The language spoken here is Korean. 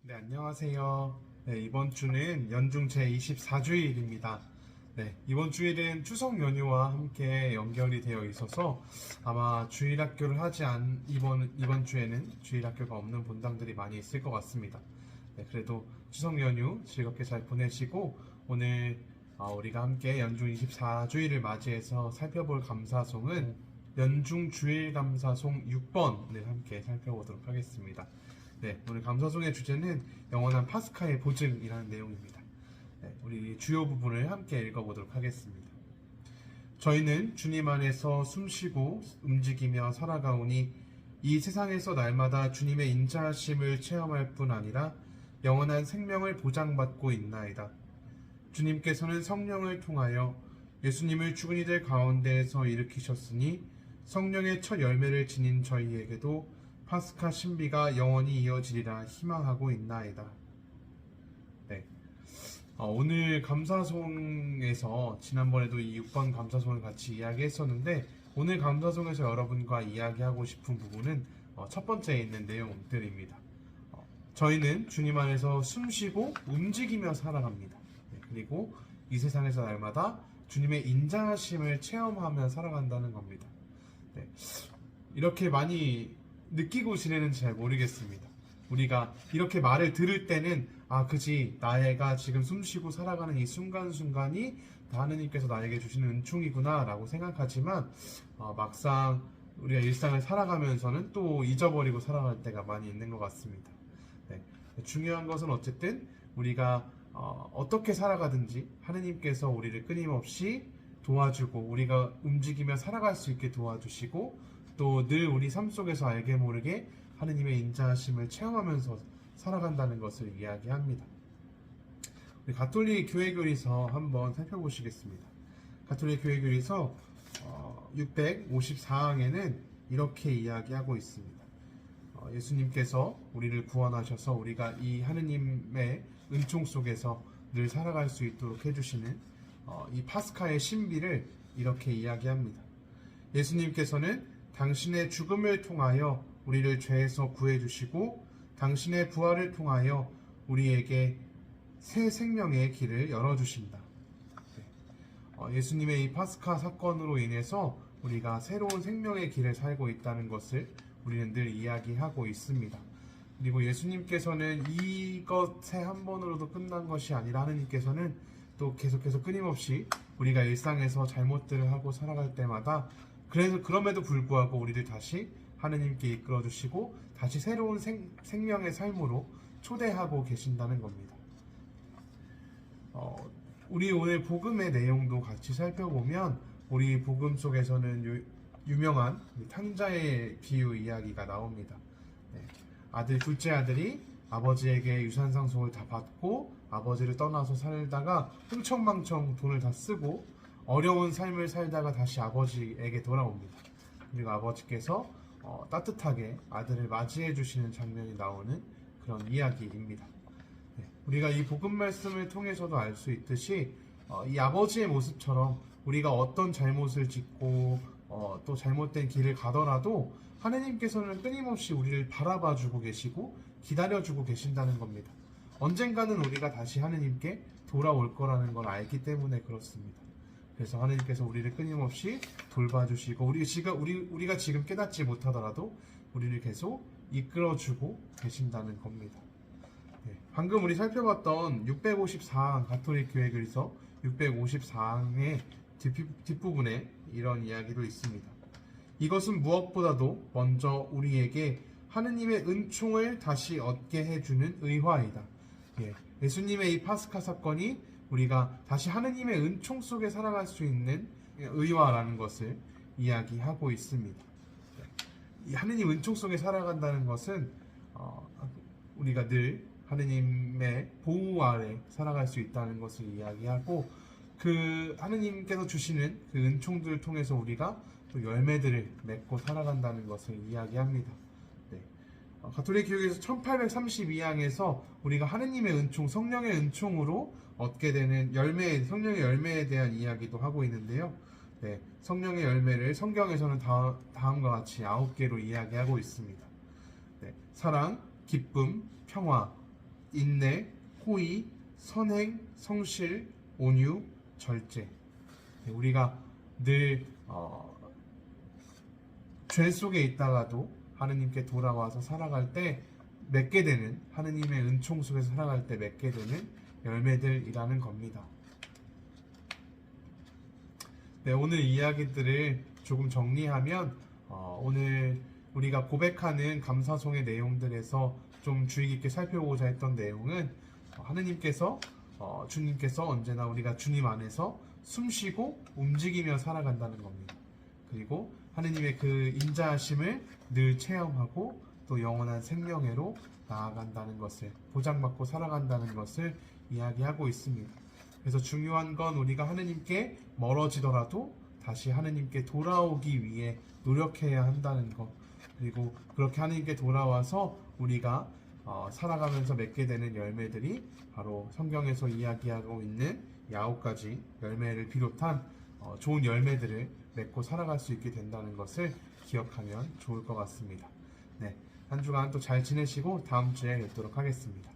네, 안녕하세요. 네, 이번 주는 연중 제24주일입니다. 네, 이번 주일은 추석 연휴와 함께 연결이 되어 있어서 아마 주일학교를 이번 주에는 주일학교가 없는 본당들이 많이 있을 것 같습니다. 네, 그래도 추석 연휴 즐겁게 잘 보내시고 오늘 우리가 함께 연중 24주일을 맞이해서 살펴볼 감사송은 연중 주일 감사송 6번을 함께 살펴보도록 하겠습니다. 네, 오늘 감사송의 주제는 영원한 파스카의 보증이라는 내용입니다. 네, 우리 주요 부분을 함께 읽어보도록 하겠습니다. 저희는 주님 안에서 숨쉬고 움직이며 살아가오니 이 세상에서 날마다 주님의 인자하심을 체험할 뿐 아니라 영원한 생명을 보장받고 있나이다. 주님께서는 성령을 통하여 예수님을 죽은 이들 가운데에서 일으키셨으니 성령의 첫 열매를 지닌 저희에게도 파스카 신비가 영원히 이어지리라 희망하고 있나이다. 네. 오늘 감사송에서 지난번에도 이 6번 감사송을 같이 이야기했었는데 오늘 감사송에서 여러분과 이야기하고 싶은 부분은 첫 번째에 있는 내용들입니다. 저희는 주님 안에서 숨쉬고 움직이며 살아갑니다. 네. 그리고 이 세상에서 날마다 주님의 인자하심을 체험하며 살아간다는 겁니다. 네. 이렇게 많이 느끼고 지내는지 잘 모르겠습니다. 우리가 이렇게 말을 들을 때는 그지, 나가 지금 숨쉬고 살아가는 이 순간순간이 하느님께서 나에게 주시는 은총이구나 라고 생각하지만 막상 우리가 일상을 살아가면서는 또 잊어버리고 살아갈 때가 많이 있는 것 같습니다. 네. 중요한 것은 어쨌든 우리가 어떻게 살아가든지 하느님께서 우리를 끊임없이 도와주고 우리가 움직이며 살아갈 수 있게 도와주시고 또 늘 우리 삶 속에서 알게 모르게 하느님의 인자하심을 체험하면서 살아간다는 것을 이야기합니다. 우리 가톨릭 교회교리서 한번 살펴보시겠습니다. 가톨릭 교회교리서 654항에는 이렇게 이야기하고 있습니다. 예수님께서 우리를 구원하셔서 우리가 이 하느님의 은총 속에서 늘 살아갈 수 있도록 해주시는 이 파스카의 신비를 이렇게 이야기합니다. 예수님께서는 당신의 죽음을 통하여 우리를 죄에서 구해주시고 당신의 부활을 통하여 우리에게 새 생명의 길을 열어주신다. 예수님의 이 파스카 사건으로 인해서 우리가 새로운 생명의 길을 살고 있다는 것을 우리는 늘 이야기하고 있습니다. 그리고 예수님께서는 이것에 한 번으로도 끝난 것이 아니라 하느님께서는 또 계속해서 끊임없이 우리가 일상에서 잘못들을 하고 살아갈 때마다 그럼에도 불구하고 우리를 다시 하느님께 이끌어 주시고 다시 새로운 생명의 삶으로 초대하고 계신다는 겁니다. 우리 오늘 복음의 내용도 같이 살펴보면 우리 복음 속에서는 유명한 탕자의 비유 이야기가 나옵니다. 네. 둘째 아들이 아버지에게 유산상속을 다 받고 아버지를 떠나서 살다가 흥청망청 돈을 다 쓰고 어려운 삶을 살다가 다시 아버지에게 돌아옵니다. 그리고 아버지께서 따뜻하게 아들을 맞이해 주시는 장면이 나오는 그런 이야기입니다. 네, 우리가 이 복음 말씀을 통해서도 알 수 있듯이 이 아버지의 모습처럼 우리가 어떤 잘못을 짓고 또 잘못된 길을 가더라도 하느님께서는 끊임없이 우리를 바라봐주고 계시고 기다려주고 계신다는 겁니다. 언젠가는 우리가 다시 하느님께 돌아올 거라는 걸 알기 때문에 그렇습니다. 그래서 하느님께서 우리를 끊임없이 돌봐주시고 우리가 지금 깨닫지 못하더라도 우리를 계속 이끌어주고 계신다는 겁니다. 네, 방금 우리 살펴봤던 654항 가톨릭 교회교리서 654항의 뒷부분에 이런 이야기도 있습니다. 이것은 무엇보다도 먼저 우리에게 하느님의 은총을 다시 얻게 해주는 의화이다. 예수님의 이 파스카 사건이 우리가 다시 하느님의 은총 속에 살아갈 수 있는 의화라는 것을 이야기하고 있습니다. 이 하느님 은총 속에 살아간다는 것은 우리가 늘 하느님의 보호 아래 살아갈 수 있다는 것을 이야기하고 그 하느님께서 주시는 그 은총들을 통해서 우리가 또 열매들을 맺고 살아간다는 것을 이야기합니다. 가톨릭 교회에서 1832항에서 우리가 하느님의 은총, 성령의 은총으로 얻게 되는 성령의 열매에 대한 이야기도 하고 있는데요. 네, 성령의 열매를 성경에서는 다음과 같이 9개로 이야기하고 있습니다. 네, 사랑, 기쁨, 평화, 인내, 호의, 선행, 성실, 온유, 절제. 네, 우리가 늘 죄 속에 있다가도 하느님께 돌아와서 살아갈 때 맺게 되는, 하느님의 은총 속에서 살아갈 때 맺게 되는 열매들이라는 겁니다. 네, 오늘 이야기들을 조금 정리하면 오늘 우리가 고백하는 감사송의 내용들에서 좀 주의 깊게 살펴보고자 했던 내용은 하느님께서 주님께서 언제나 우리가 주님 안에서 숨쉬고 움직이며 살아간다는 겁니다. 그리고 하느님의 그 인자하심을 늘 체험하고 또 영원한 생명회로 나아간다는 것을, 보장받고 살아간다는 것을 이야기하고 있습니다. 그래서 중요한 건 우리가 하느님께 멀어지더라도 다시 하느님께 돌아오기 위해 노력해야 한다는 것, 그리고 그렇게 하느님께 돌아와서 우리가 살아가면서 맺게 되는 열매들이 바로 성경에서 이야기하고 있는 9가지 열매를 비롯한 좋은 열매들을 맺고 살아갈 수 있게 된다는 것을 기억하면 좋을 것 같습니다. 네, 한 주간 또 잘 지내시고 다음 주에 뵙도록 하겠습니다.